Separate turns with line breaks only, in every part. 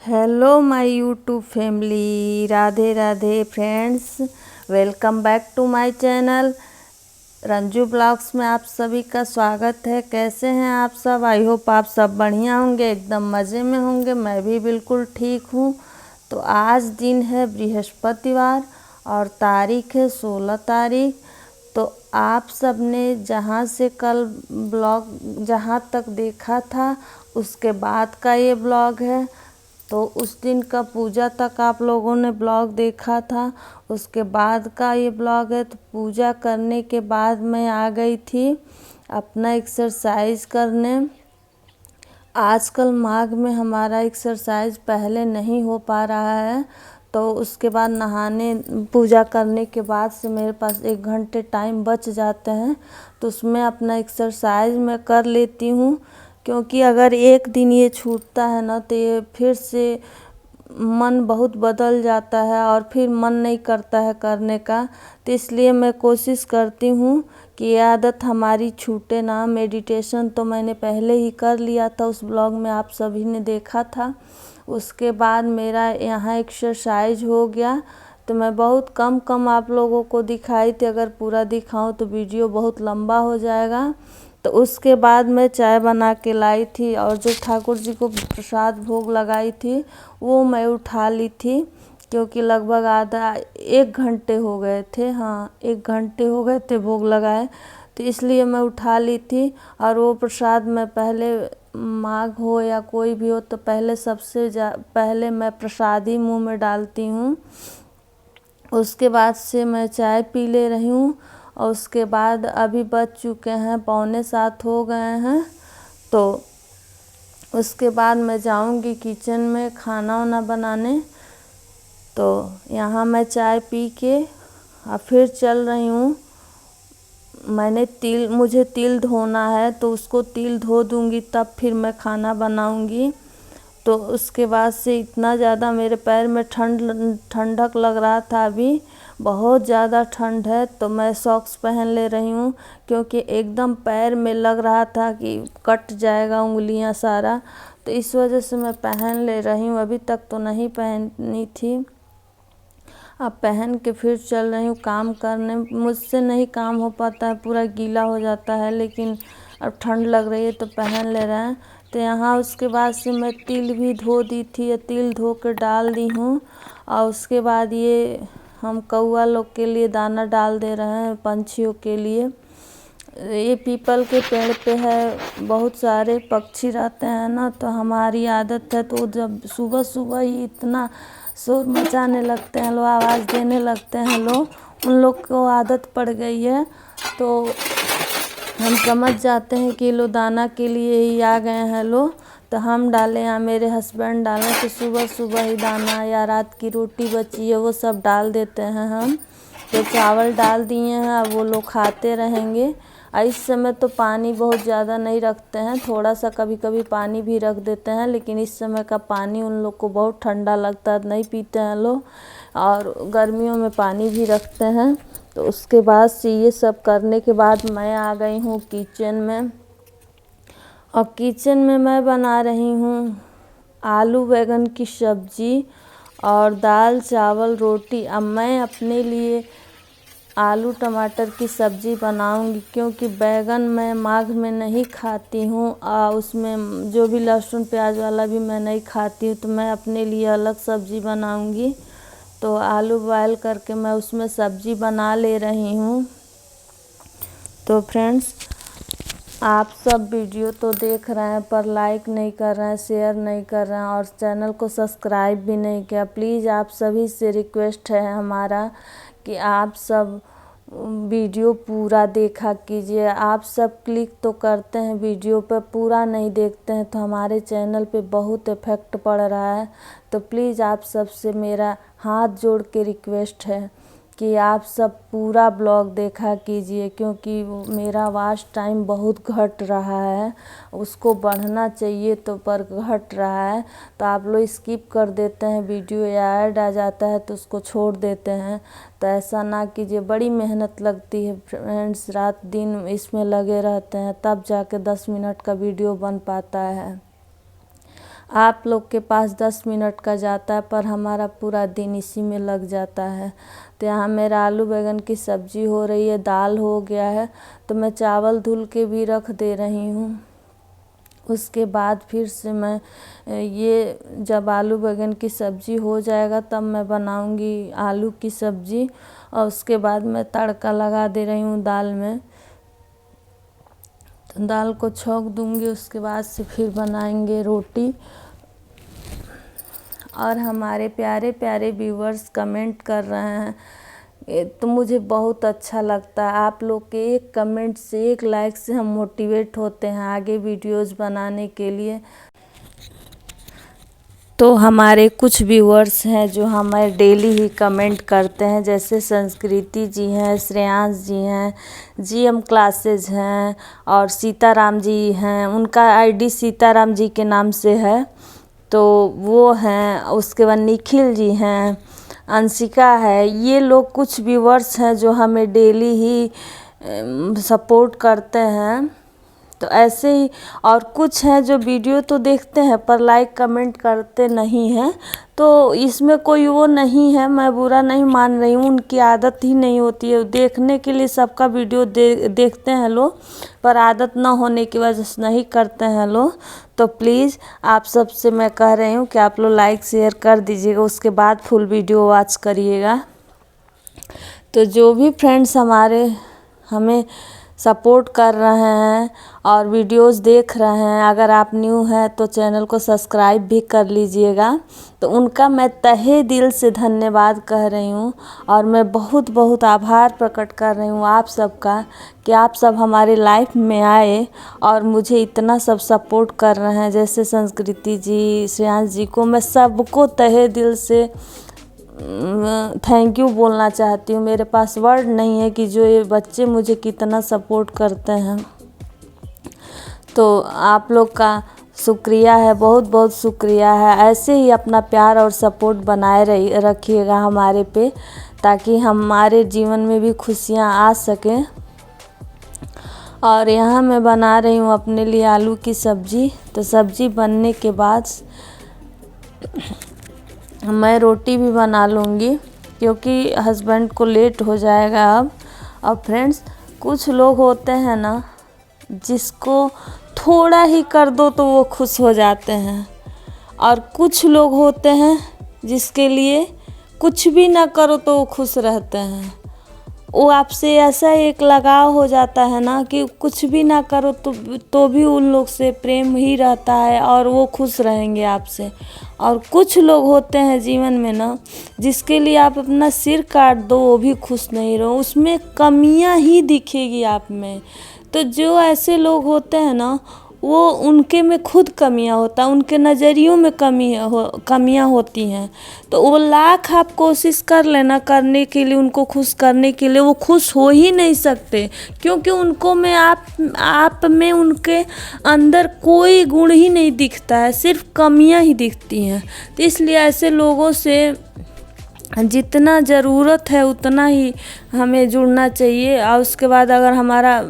Hello my YouTube family, Radhe Radhe friends. Welcome back to my channel Ranju blogs में आप सभी का स्वागत है। कैसे हैं आप सब? आई होप आप सब बढ़िया होंगे, एकदम मज़े में होंगे। मैं भी बिल्कुल ठीक हूँ। तो आज दिन है बृहस्पतिवार और तारीख है 16 तारीख। तो आप सब ने जहाँ से कल ब्लॉग जहाँ तक देखा था उसके बाद का ये ब्लॉग है। तो उस दिन का पूजा तक आप लोगों ने ब्लॉग देखा था, उसके बाद का ये ब्लॉग है। तो पूजा करने के बाद मैं आ गई थी अपना एक्सरसाइज करने। आजकल माघ में हमारा एक्सरसाइज पहले नहीं हो पा रहा है, तो उसके बाद नहाने पूजा करने के बाद से मेरे पास 1 घंटे टाइम बच जाते हैं, तो उसमें अपना एक्सरसाइज मैं कर लेती हूँ। क्योंकि अगर एक दिन ये छूटता है ना, तो ये फिर से मन बहुत बदल जाता है और फिर मन नहीं करता है करने का। तो इसलिए मैं कोशिश करती हूँ कि ये आदत हमारी छूटे ना। मेडिटेशन तो मैंने पहले ही कर लिया था, उस ब्लॉग में आप सभी ने देखा था। उसके बाद मेरा यहाँ एक्सरसाइज हो गया। तो मैं बहुत कम आप लोगों को दिखाई थी, अगर पूरा दिखाऊं तो वीडियो बहुत लंबा हो जाएगा। तो उसके बाद मैं चाय बना के लाई थी और जो ठाकुर जी को प्रसाद भोग लगाई थी वो मैं उठा ली थी। क्योंकि लगभग आधा 1 घंटे हो गए थे, हाँ 1 घंटे हो गए थे भोग लगाए, तो इसलिए मैं उठा ली थी। और वो प्रसाद मैं पहले, माघ हो या कोई भी हो, तो पहले पहले मैं प्रसाद ही मुँह में डालती हूँ। उसके बाद से मैं चाय पी ले रही हूँ। और उसके बाद अभी बज चुके हैं 6:45 हो गए हैं। तो उसके बाद मैं जाऊँगी किचन में खाना वाना बनाने। तो यहाँ मैं चाय पी के और फिर चल रही हूँ। मुझे तिल धोना है, तो उसको तिल धो दूँगी, तब फिर मैं खाना बनाऊँगी। तो उसके बाद से इतना ज़्यादा मेरे पैर में ठंडक लग रहा था, अभी बहुत ज़्यादा ठंड है। तो मैं सॉक्स पहन ले रही हूँ, क्योंकि एकदम पैर में लग रहा था कि कट जाएगा उंगलियां सारा। तो इस वजह से मैं पहन ले रही हूँ, अभी तक तो नहीं पहनी थी। अब पहन के फिर चल रही हूँ काम करने। मुझसे नहीं काम हो पाता है, पूरा गीला हो जाता है, लेकिन अब ठंड लग रही है तो पहन ले रहे हैं। तो यहाँ उसके बाद से मैं तिल भी धो दी थी, या तिल धो कर डाल दी हूँ। और उसके बाद ये हम कौआ लोग के लिए दाना डाल दे रहे हैं, पंछियों के लिए। ये पीपल के पेड़ पे है, बहुत सारे पक्षी रहते हैं ना, तो हमारी आदत है, तो जब सुबह सुबह ही इतना शोर मचाने लगते हैं लोग, आवाज़ देने लगते हैं लोग, उन लोग को आदत पड़ गई है। तो हम समझ जाते हैं कि लोग दाना के लिए ही आ गए हैं लोग, तो हम डालें या मेरे हस्बैंड डालें, तो सुबह सुबह ही दाना या रात की रोटी बची है वो सब डाल देते हैं हम। तो चावल डाल दिए हैं, अब वो लोग खाते रहेंगे। इस समय तो पानी बहुत ज़्यादा नहीं रखते हैं, थोड़ा सा कभी कभी पानी भी रख देते हैं, लेकिन इस समय का पानी उन लोग को बहुत ठंडा लगता है, नहीं पीते हैं लोग। और गर्मियों में पानी भी रखते हैं। तो उसके बाद से ये सब करने के बाद मैं आ गई हूँ किचन में। और किचन में मैं बना रही हूँ आलू बैंगन की सब्जी और दाल चावल रोटी। अब मैं अपने लिए आलू टमाटर की सब्ज़ी बनाऊंगी, क्योंकि बैंगन मैं माघ में नहीं खाती हूँ, उसमें जो भी लहसुन प्याज वाला भी मैं नहीं खाती हूँ, तो मैं अपने लिए अलग सब्ज़ी बनाऊंगी। तो आलू बॉयल करके मैं उसमें सब्ज़ी बना ले रही हूँ। तो फ्रेंड्स, आप सब वीडियो तो देख रहे हैं, पर लाइक नहीं कर रहे हैं, शेयर नहीं कर रहे हैं, और चैनल को सब्सक्राइब भी नहीं किया। प्लीज़ आप सभी से रिक्वेस्ट है हमारा कि आप सब वीडियो पूरा देखा कीजिए। आप सब क्लिक तो करते हैं वीडियो पर, पूरा नहीं देखते हैं, तो हमारे चैनल पे बहुत इफ़ेक्ट पड़ रहा है। तो प्लीज़ आप सबसे मेरा हाथ जोड़ के रिक्वेस्ट है कि आप सब पूरा ब्लॉग देखा कीजिए, क्योंकि मेरा वॉच टाइम बहुत घट रहा है, उसको बढ़ना चाहिए तो पर घट रहा है। तो आप लोग स्किप कर देते हैं वीडियो, या ऐड आ जाता है तो उसको छोड़ देते हैं। तो ऐसा ना कीजिए, बड़ी मेहनत लगती है फ्रेंड्स, रात दिन इसमें लगे रहते हैं, तब जाके 10 मिनट का वीडियो बन पाता है। आप लोग के पास 10 मिनट का जाता है, पर हमारा पूरा दिन इसी में लग जाता है। तो यहाँ मेरा आलू बैंगन की सब्ज़ी हो रही है, दाल हो गया है, तो मैं चावल धुल के भी रख दे रही हूँ। उसके बाद फिर से मैं ये जब आलू बैंगन की सब्ज़ी हो जाएगा तब मैं बनाऊँगी आलू की सब्ज़ी, और उसके बाद मैं तड़का लगा दे रही हूँ दाल में। तो दाल को छौंक दूँगी, उसके बाद से फिर बनाएंगे रोटी। और हमारे प्यारे प्यारे व्यूवर्स कमेंट कर रहे हैं, तो मुझे बहुत अच्छा लगता है। आप लोग के एक कमेंट से, एक लाइक से हम मोटिवेट होते हैं आगे वीडियोस बनाने के लिए। तो हमारे कुछ व्यूअर्स हैं जो हमें डेली ही कमेंट करते हैं, जैसे संस्कृति जी हैं, श्रेयांश जी हैं, जीएम क्लासेज हैं, और सीताराम जी हैं। उनका आईडी सीताराम जी के नाम से है, तो वो हैं। उसके बाद निखिल जी हैं, अंशिका है। ये लोग कुछ व्यूअर्स हैं जो हमें डेली ही सपोर्ट करते हैं। तो ऐसे ही और कुछ हैं जो वीडियो तो देखते हैं पर लाइक कमेंट करते नहीं हैं। तो इसमें कोई वो नहीं है, मैं बुरा नहीं मान रही हूँ, उनकी आदत ही नहीं होती है। देखने के लिए सबका वीडियो देखते हैं लोग, पर आदत ना होने की वजह से नहीं करते हैं लोग। तो प्लीज़ आप सबसे मैं कह रही हूँ कि आप लोग लाइक शेयर कर दीजिएगा, उसके बाद फुल वीडियो वॉच करिएगा। तो जो भी फ्रेंड्स हमारे हमें सपोर्ट कर रहे हैं और वीडियोस देख रहे हैं, अगर आप न्यू हैं तो चैनल को सब्सक्राइब भी कर लीजिएगा। तो उनका मैं तहे दिल से धन्यवाद कह रही हूँ, और मैं बहुत बहुत आभार प्रकट कर रही हूँ आप सबका कि आप सब हमारे लाइफ में आए और मुझे इतना सब सपोर्ट कर रहे हैं। जैसे संस्कृति जी, श्रेयांश जी को मैं सबको तहे दिल से थैंक यू बोलना चाहती हूँ। मेरे पास वर्ड नहीं है कि जो ये बच्चे मुझे कितना सपोर्ट करते हैं। तो आप लोग का शुक्रिया है, बहुत बहुत शुक्रिया है। ऐसे ही अपना प्यार और सपोर्ट बनाए रखिएगा हमारे पे, ताकि हमारे जीवन में भी खुशियाँ आ सकें। और यहाँ मैं बना रही हूँ अपने लिए आलू की सब्ज़ी। तो सब्ज़ी बनने के बाद मैं रोटी भी बना लूँगी, क्योंकि हस्बैंड को लेट हो जाएगा अब। और फ्रेंड्स, कुछ लोग होते हैं ना, जिसको थोड़ा ही कर दो तो वो खुश हो जाते हैं, और कुछ लोग होते हैं जिसके लिए कुछ भी ना करो तो वो खुश रहते हैं। वो आपसे ऐसा एक लगाव हो जाता है ना कि कुछ भी ना करो तो भी उन लोग से प्रेम ही रहता है और वो खुश रहेंगे आपसे। और कुछ लोग होते हैं जीवन में ना, जिसके लिए आप अपना सिर काट दो वो भी खुश नहीं रहो, उसमें कमियां ही दिखेगी आप में। तो जो ऐसे लोग होते हैं ना, वो उनके में खुद कमियां होता है, उनके नज़रियों में कमियां होती हैं। तो वो लाख आप कोशिश कर लेना करने के लिए, उनको खुश करने के लिए, वो खुश हो ही नहीं सकते, क्योंकि उनको में आप में उनके अंदर कोई गुण ही नहीं दिखता है, सिर्फ कमियां ही दिखती हैं। तो इसलिए ऐसे लोगों से जितना ज़रूरत है उतना ही हमें जुड़ना चाहिए। और उसके बाद अगर हमारा,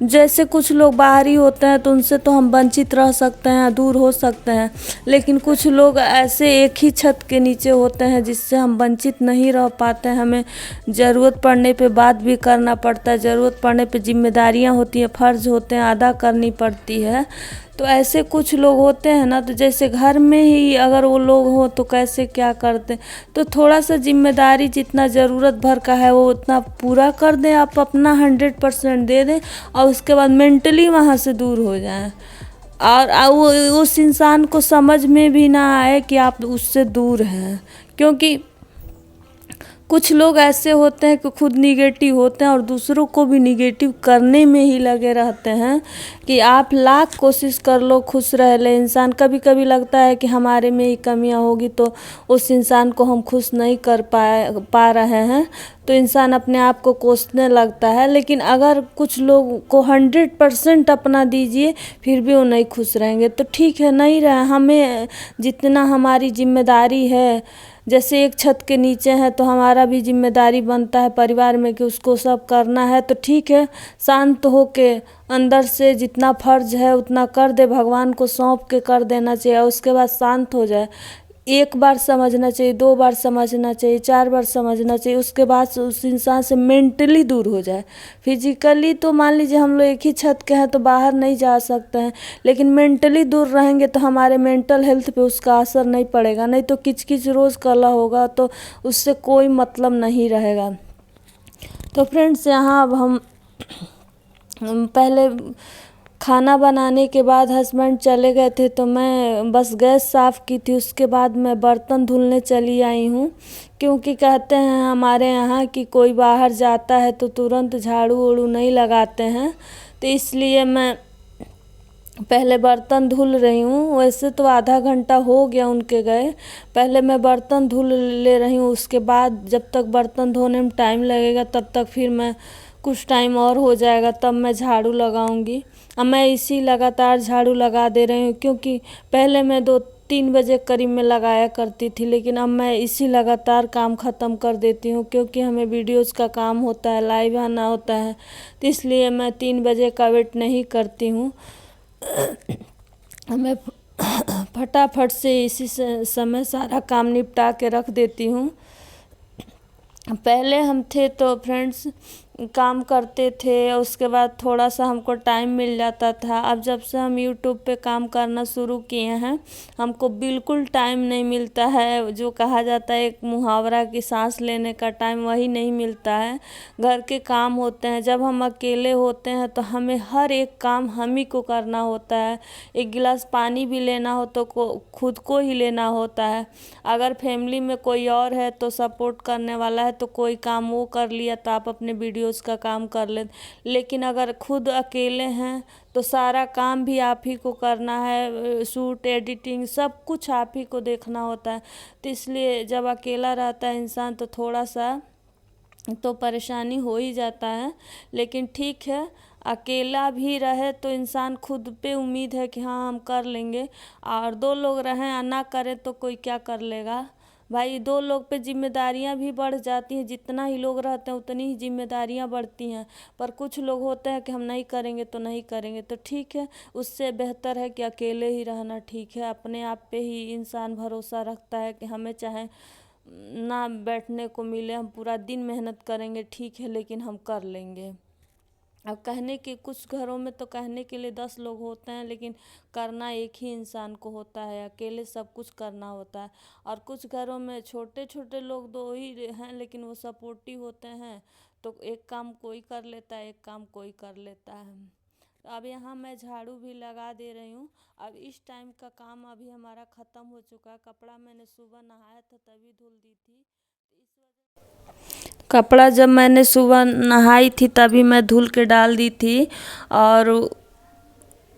जैसे कुछ लोग बाहरी होते हैं तो उनसे तो हम वंचित रह सकते हैं, दूर हो सकते हैं, लेकिन कुछ लोग ऐसे एक ही छत के नीचे होते हैं जिससे हम वंचित नहीं रह पाते हैं। हमें ज़रूरत पड़ने पे बात भी करना पड़ता है, ज़रूरत पड़ने पे जिम्मेदारियां होती हैं, फ़र्ज़ होते हैं, अदा करनी पड़ती है। तो ऐसे कुछ लोग होते हैं ना, तो जैसे घर में ही अगर वो लोग हो तो कैसे क्या करते, तो थोड़ा सा जिम्मेदारी जितना ज़रूरत भर का है वो उतना पूरा कर दें, आप अपना 100% दे दें, और उसके बाद मेंटली वहाँ से दूर हो जाएं। और वो उस इंसान को समझ में भी ना आए कि आप उससे दूर हैं। क्योंकि कुछ लोग ऐसे होते हैं कि खुद निगेटिव होते हैं और दूसरों को भी निगेटिव करने में ही लगे रहते हैं कि आप लाख कोशिश कर लो खुश रह ले इंसान। कभी कभी लगता है कि हमारे में ही कमियां होगी तो उस इंसान को हम खुश नहीं कर पा रहे हैं, तो इंसान अपने आप को कोसने लगता है। लेकिन अगर कुछ लोग को 100% अपना दीजिए फिर भी वो नहीं खुश रहेंगे, तो ठीक है नहीं रहे, हमें जितना हमारी जिम्मेदारी है जैसे एक छत के नीचे हैं तो हमारा भी जिम्मेदारी बनता है परिवार में कि उसको सब करना है, तो ठीक है, शांत हो के अंदर से जितना फर्ज है उतना कर दे, भगवान को सौंप के कर देना चाहिए। और उसके बाद शांत हो जाए, एक बार समझना चाहिए, 2 बार समझना चाहिए, 4 बार समझना चाहिए, उसके बाद उस इंसान से मेंटली दूर हो जाए। फिजिकली तो मान लीजिए हम लोग एक ही छत के हैं तो बाहर नहीं जा सकते हैं, लेकिन मेंटली दूर रहेंगे तो हमारे मेंटल हेल्थ पे उसका असर नहीं पड़ेगा। नहीं तो किच किच रोज़ कला होगा तो उससे कोई मतलब नहीं रहेगा। तो फ्रेंड्स, यहाँ अब हम पहले खाना बनाने के बाद हस्बैंड चले गए थे तो मैं बस गैस साफ़ की थी, उसके बाद मैं बर्तन धुलने चली आई हूँ। क्योंकि कहते हैं हमारे यहाँ कि कोई बाहर जाता है तो तुरंत झाड़ू ओड़ू नहीं लगाते हैं, तो इसलिए मैं पहले बर्तन धुल रही हूँ। वैसे तो आधा घंटा हो गया उनके गए, पहले मैं बर्तन धुल ले रही हूँ। उसके बाद जब तक बर्तन धोने में टाइम लगेगा तब तक फिर मैं कुछ टाइम और हो जाएगा, तब मैं झाड़ू लगाऊंगी। अब मैं इसी लगातार झाड़ू लगा दे रही हूँ, क्योंकि पहले मैं 2-3 बजे करीब में लगाया करती थी, लेकिन अब मैं इसी लगातार काम ख़त्म कर देती हूँ। क्योंकि हमें वीडियोस का काम होता है, लाइव आना होता है, तो इसलिए मैं 3 बजे का वेट नहीं करती हूँ। मैं फटाफट से इसी समय सारा काम निपटा के रख देती हूँ। पहले हम थे तो फ्रेंड्स काम करते थे, उसके बाद थोड़ा सा हमको टाइम मिल जाता था। अब जब से हम यूट्यूब पे काम करना शुरू किए हैं, हमको बिल्कुल टाइम नहीं मिलता है। जो कहा जाता है एक मुहावरा कि सांस लेने का टाइम, वही नहीं मिलता है। घर के काम होते हैं, जब हम अकेले होते हैं तो हमें हर एक काम हम ही को करना होता है। एक गिलास पानी भी लेना हो तो खुद को ही लेना होता है। अगर फैमिली में कोई और है तो सपोर्ट करने वाला है तो कोई काम वो कर लिया तो आप अपने वीडियोस का काम कर ले। लेकिन अगर खुद अकेले हैं तो सारा काम भी आप ही को करना है, शूट एडिटिंग सब कुछ आप ही को देखना होता है। तो इसलिए जब अकेला रहता है इंसान तो थोड़ा सा तो परेशानी हो ही जाता है। लेकिन ठीक है, अकेला भी रहे तो इंसान खुद पे उम्मीद है कि हाँ हम कर लेंगे, और 2 लोग रहें और ना करें तो कोई क्या कर लेगा भाई। 2 लोग पे जिम्मेदारियां भी बढ़ जाती हैं, जितना ही लोग रहते हैं उतनी ही जिम्मेदारियां बढ़ती हैं। पर कुछ लोग होते हैं कि हम नहीं करेंगे तो नहीं करेंगे, तो ठीक है, उससे बेहतर है कि अकेले ही रहना ठीक है। अपने आप पे ही इंसान भरोसा रखता है कि हमें चाहे ना बैठने को मिले, हम पूरा दिन मेहनत करेंगे ठीक है, लेकिन हम कर लेंगे। अब कहने के कुछ घरों में तो कहने के लिए 10 लोग होते हैं, लेकिन करना एक ही इंसान को होता है, अकेले सब कुछ करना होता है। और कुछ घरों में छोटे छोटे लोग 2 ही हैं लेकिन वो सपोर्टिव होते हैं, तो एक काम कोई कर लेता है, एक काम कोई कर लेता है। तो अब यहाँ मैं झाड़ू भी लगा दे रही हूँ। अब इस टाइम का काम अभी हमारा ख़त्म हो चुका है। कपड़ा मैंने सुबह नहाया था तभी धुल दी थी, तो इस वजह कपड़ा जब मैंने सुबह नहाई थी तभी मैं धुल के डाल दी थी। और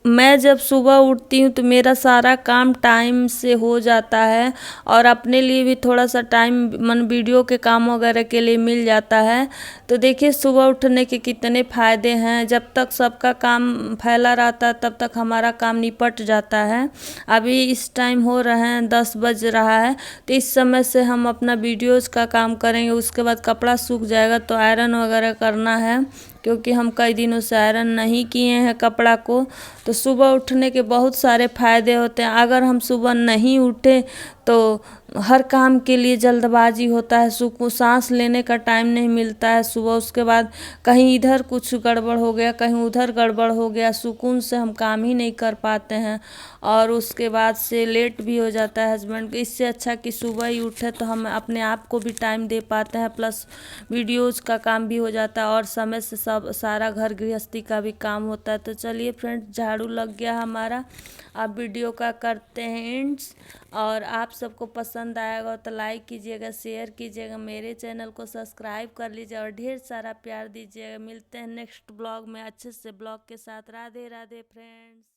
मैं जब सुबह उठती हूँ तो मेरा सारा काम टाइम से हो जाता है, और अपने लिए भी थोड़ा सा टाइम वीडियो के काम वगैरह के लिए मिल जाता है। तो देखिए सुबह उठने के कितने फ़ायदे हैं। जब तक सबका काम फैला रहता है तब तक हमारा काम निपट जाता है। अभी इस टाइम हो रहे हैं 10 बज रहा है, तो इस समय से हम अपना वीडियोज़ का काम करेंगे। उसके बाद कपड़ा सूख जाएगा तो आयरन वगैरह करना है, क्योंकि हम कई दिनों से आयरन नहीं किए हैं कपड़ा को। तो सुबह उठने के बहुत सारे फ़ायदे होते हैं। अगर हम सुबह नहीं उठे तो हर काम के लिए जल्दबाजी होता है, सांस लेने का टाइम नहीं मिलता है सुबह। उसके बाद कहीं इधर कुछ गड़बड़ हो गया, कहीं उधर गड़बड़ हो गया, सुकून से हम काम ही नहीं कर पाते हैं, और उसके बाद से लेट भी हो जाता है हस्बैंड को। इससे अच्छा कि सुबह ही उठे तो हम अपने आप को भी टाइम दे पाते हैं, प्लस वीडियोज़ का काम भी हो जाता है, और समय से सब सारा घर गृहस्थी का भी काम होता है। तो चलिए फ्रेंड्स, झाड़ू लग गया हमारा। आप वीडियो का करते हैं एंड्स, और आप सबको पसंद आएगा तो लाइक कीजिएगा, शेयर कीजिएगा, मेरे चैनल को सब्सक्राइब कर लीजिए और ढेर सारा प्यार दीजिएगा। मिलते हैं नेक्स्ट ब्लॉग में अच्छे से ब्लॉग के साथ। राधे राधे फ्रेंड्स।